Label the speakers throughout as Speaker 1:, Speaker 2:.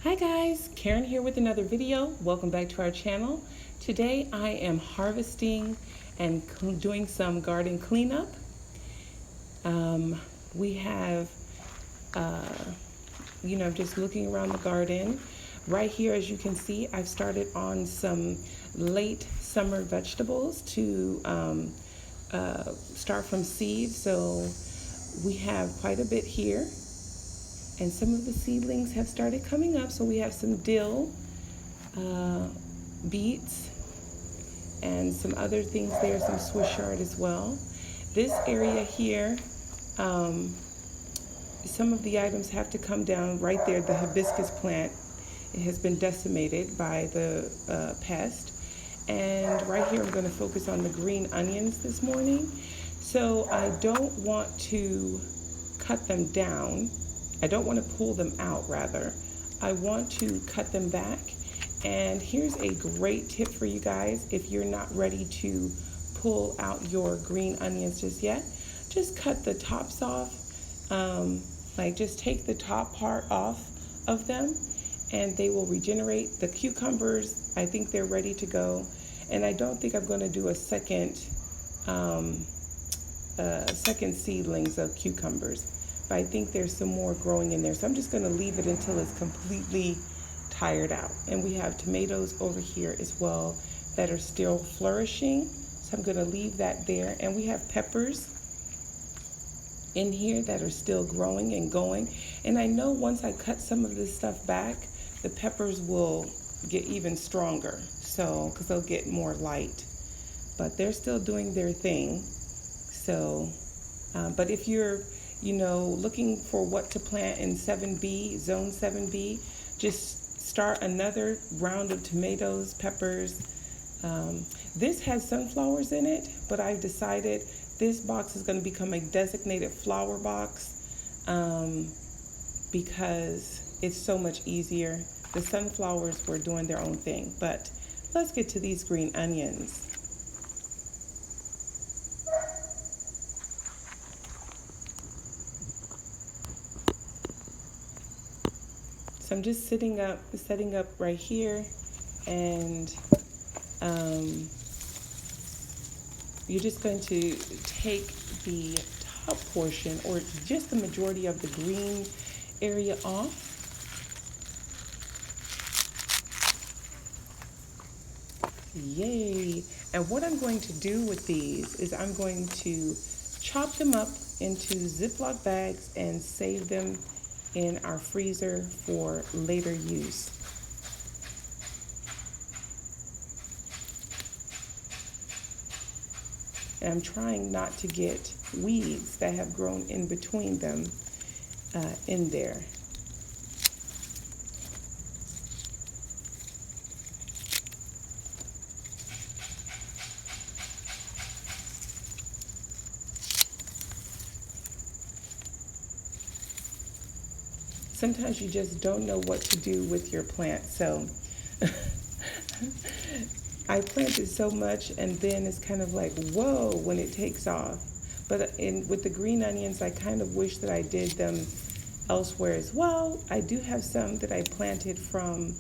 Speaker 1: Hi guys, Karen here with another video. Welcome back to our channel. Today I am harvesting and doing some garden cleanup. We have, just looking around the garden. Right here, as you can see, I've started on some late summer vegetables to start from seeds. So we have quite a bit here. And some of the seedlings have started coming up. So we have some dill, beets, and some other things there, some Swiss chard as well. This area here, some of the items have to come down right there. The hibiscus plant, it has been decimated by the pest. And right here, I'm going to focus on the green onions this morning. So I don't want to cut them down. I don't want to pull them out, rather. I want to cut them back. And here's a great tip for you guys. If you're not ready to pull out your green onions just yet, just cut the tops off. Just take the top part off of them and they will regenerate. The cucumbers, I think they're ready to go. And I don't think I'm going to do a second seedlings of cucumbers. But I think there's some more growing in there. So I'm just going to leave it until it's completely tired out. And we have tomatoes over here as well that are still flourishing. So I'm going to leave that there. And we have peppers in here that are still growing and going. And I know once I cut some of this stuff back, the peppers will get even stronger. So, because they'll get more light. But they're still doing their thing. So, but if you're looking for what to plant in 7B, zone 7B, just start another round of tomatoes, peppers. This has sunflowers in it, but I've decided this box is going to become a designated flower box because it's so much easier. The sunflowers were doing their own thing, but let's get to these green onions. So I'm just setting up right here, and you're just going to take the top portion or just the majority of the green area off. Yay! And what I'm going to do with these is I'm going to chop them up into Ziploc bags and save them in our freezer for later use. And I'm trying not to get weeds that have grown in between them in there. Sometimes you just don't know what to do with your plant. So I planted so much and then it's kind of like, whoa, when it takes off. But with the green onions, I kind of wish that I did them elsewhere as well. I do have some that I planted from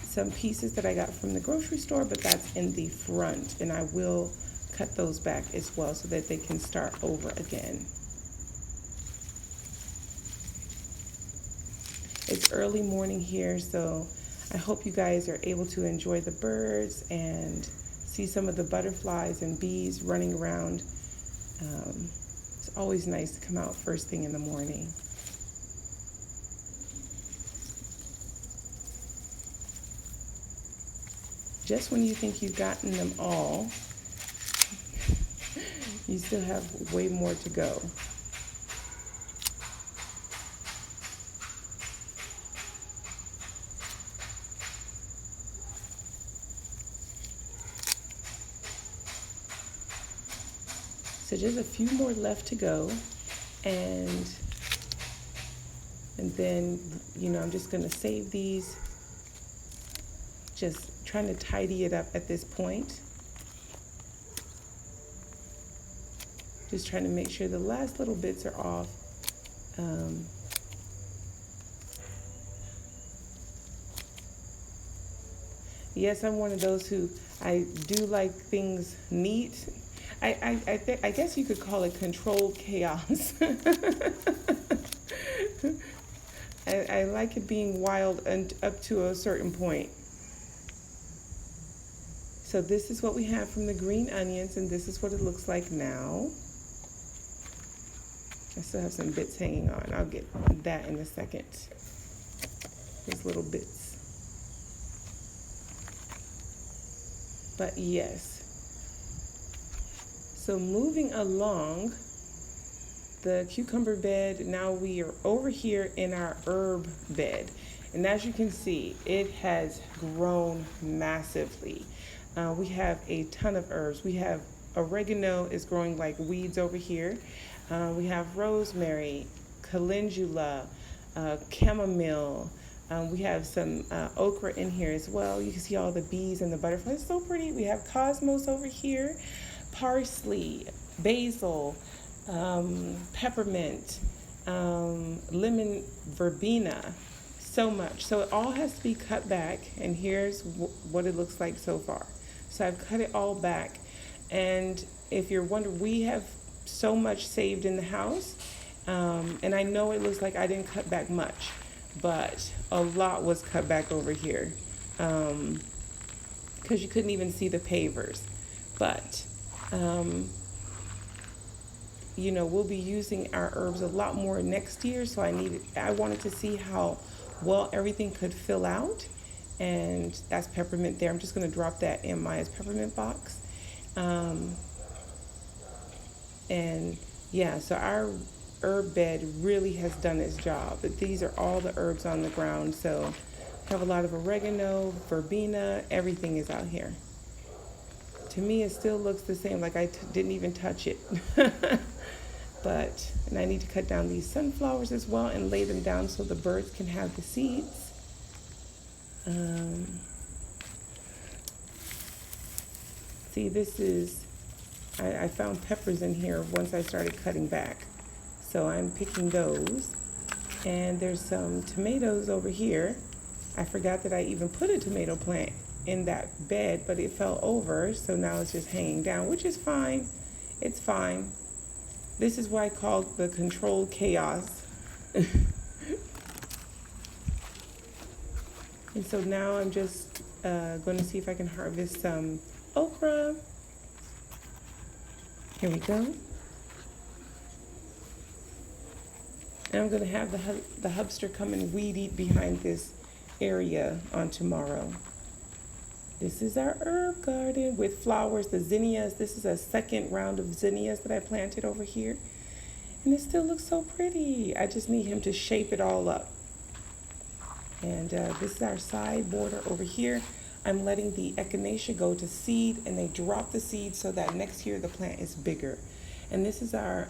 Speaker 1: some pieces that I got from the grocery store, but that's in the front. And I will cut those back as well so that they can start over again. It's early morning here, so I hope you guys are able to enjoy the birds and see some of the butterflies and bees running around. It's always nice to come out first thing in the morning. Just when you think you've gotten them all, you still have way more to go. So just a few more left to go, and then I'm just going to save these. Just trying to tidy it up at this point. Just trying to make sure the last little bits are off. Yes, I'm one of those who I do like things neat. I guess you could call it controlled chaos. I like it being wild and up to a certain point. So this is what we have from the green onions, and this is what it looks like now. I still have some bits hanging on. I'll get that in a second. These little bits. But yes. So moving along the cucumber bed, now we are over here in our herb bed. And as you can see, it has grown massively. We have a ton of herbs. We have oregano is growing like weeds over here. We have rosemary, calendula, chamomile. We have some okra in here as well. You can see all the bees and the butterflies. It's so pretty. We have cosmos over here, parsley, basil, peppermint, lemon verbena, so much. So it all has to be cut back, and here's what it looks like so far. So I've cut it all back, and if you're wondering, we have so much saved in the house, and I know it looks like I didn't cut back much, but a lot was cut back over here, because you couldn't even see the pavers. But you know, we'll be using our herbs a lot more next year, so I wanted to see how well everything could fill out. And that's peppermint there. I'm just going to drop that in Maya's peppermint box. And yeah, so our herb bed really has done its job. But these are all the herbs on the ground. So I have a lot of oregano, verbena, everything is out here. To me, it still looks the same, like I didn't even touch it. And I need to cut down these sunflowers as well and lay them down so the birds can have the seeds. See, this is, I found peppers in here once I started cutting back. So I'm picking those. And there's some tomatoes over here. I forgot that I even put a tomato plant in that bed, but it fell over. So now it's just hanging down, which is fine. It's fine. This is why I call the controlled chaos. And so now I'm just going to see if I can harvest some okra. Here we go. And I'm going to have the hubster come and weed eat behind this area on tomorrow. This is our herb garden with flowers, the zinnias. This is a second round of zinnias that I planted over here. And it still looks so pretty. I just need him to shape it all up. And this is our side border over here. I'm letting the echinacea go to seed, and they drop the seed so that next year the plant is bigger. And this is our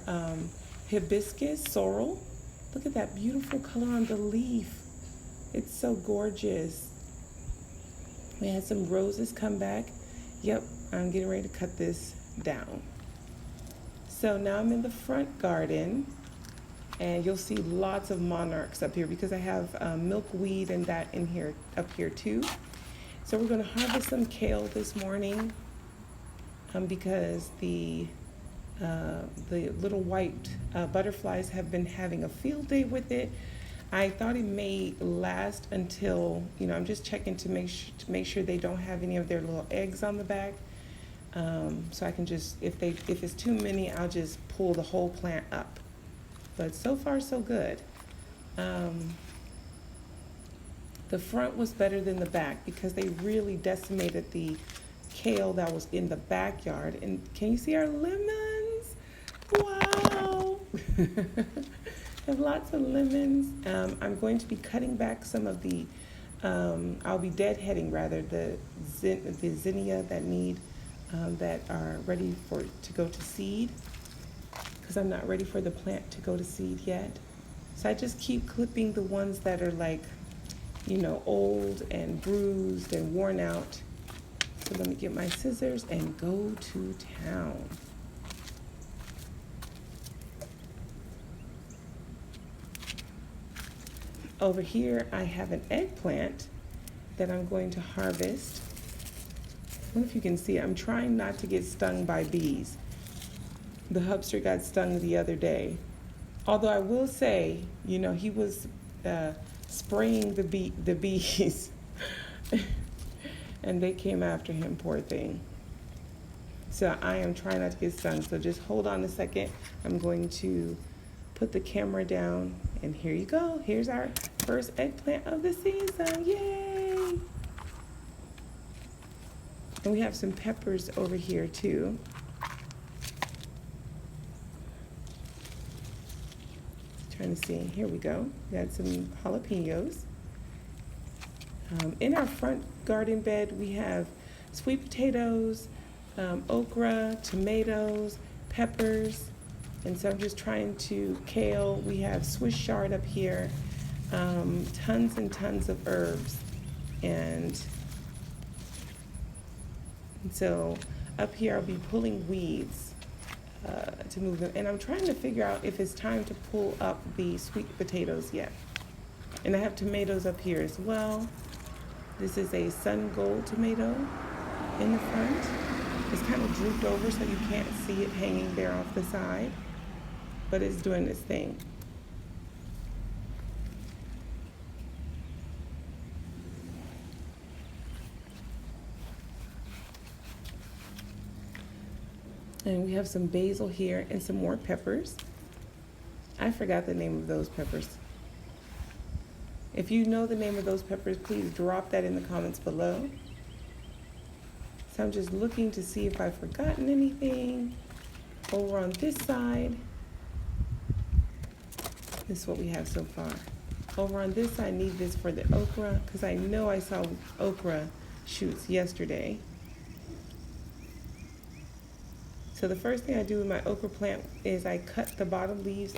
Speaker 1: hibiscus sorrel. Look at that beautiful color on the leaf. It's so gorgeous. We had some roses come back. Yep, I'm getting ready to cut this down. So now I'm in the front garden, and you'll see lots of monarchs up here because I have milkweed and that in here, up here too. So we're gonna harvest some kale this morning because the little white butterflies have been having a field day with it. I thought it may last until, you know, I'm just checking to make sure they don't have any of their little eggs on the back. So I can just, if it's too many, I'll just pull the whole plant up. But so far so good. The front was better than the back because they really decimated the kale that was in the backyard. And can you see our lemons? Wow. I have lots of lemons. I'm going to be cutting back some of the, I'll be deadheading rather, the zinnia that are ready to go to seed, because I'm not ready for the plant to go to seed yet. So I just keep clipping the ones that are like, you know, old and bruised and worn out. So let me get my scissors and go to town. Over here, I have an eggplant that I'm going to harvest. wonder if you can see it. I'm trying not to get stung by bees. The hubster got stung the other day. Although I will say, you know, he was spraying the bees and they came after him, poor thing. So I am trying not to get stung. So just hold on a second. I'm going to put the camera down, and here you go. Here's our first eggplant of the season. Yay! And we have some peppers over here too. Trying to see, here we go. We got some jalapenos. In our front garden bed, we have sweet potatoes, okra, tomatoes, peppers, and so I'm just trying to, kale, we have Swiss chard up here, tons and tons of herbs, and so up here I'll be pulling weeds to move them, and I'm trying to figure out if it's time to pull up the sweet potatoes yet. And I have tomatoes up here as well. This is a sun gold tomato in the front. It's kind of drooped over so you can't see it hanging there off the side, but it's doing its thing. And we have some basil here and some more peppers. I forgot the name of those peppers. If you know the name of those peppers, please drop that in the comments below. So I'm just looking to see if I've forgotten anything. Over on this side, this is what we have so far. Over on this side, I need this for the okra, because I know I saw okra shoots yesterday. So the first thing I do with my okra plant is I cut the bottom leaves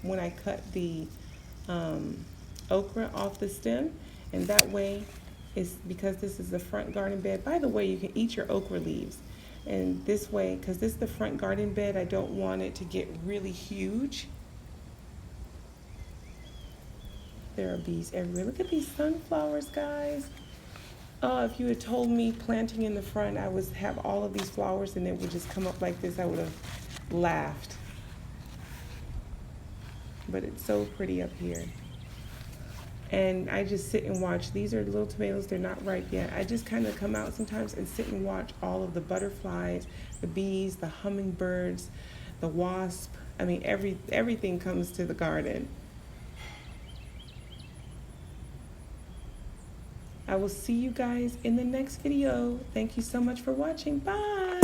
Speaker 1: when I cut the okra off the stem, and that way, it's because this is the front garden bed. By the way, you can eat your okra leaves, and this way, because this is the front garden bed, I don't want it to get really huge. There are bees everywhere. Look at these sunflowers, guys. Oh, if you had told me planting in the front, I would have all of these flowers and it would just come up like this, I would have laughed. But it's so pretty up here. And I just sit and watch. These are little tomatoes, they're not ripe yet. I just kind of come out sometimes and sit and watch all of the butterflies, the bees, the hummingbirds, the wasp. I mean, everything comes to the garden. I will see you guys in the next video. Thank you so much for watching. Bye.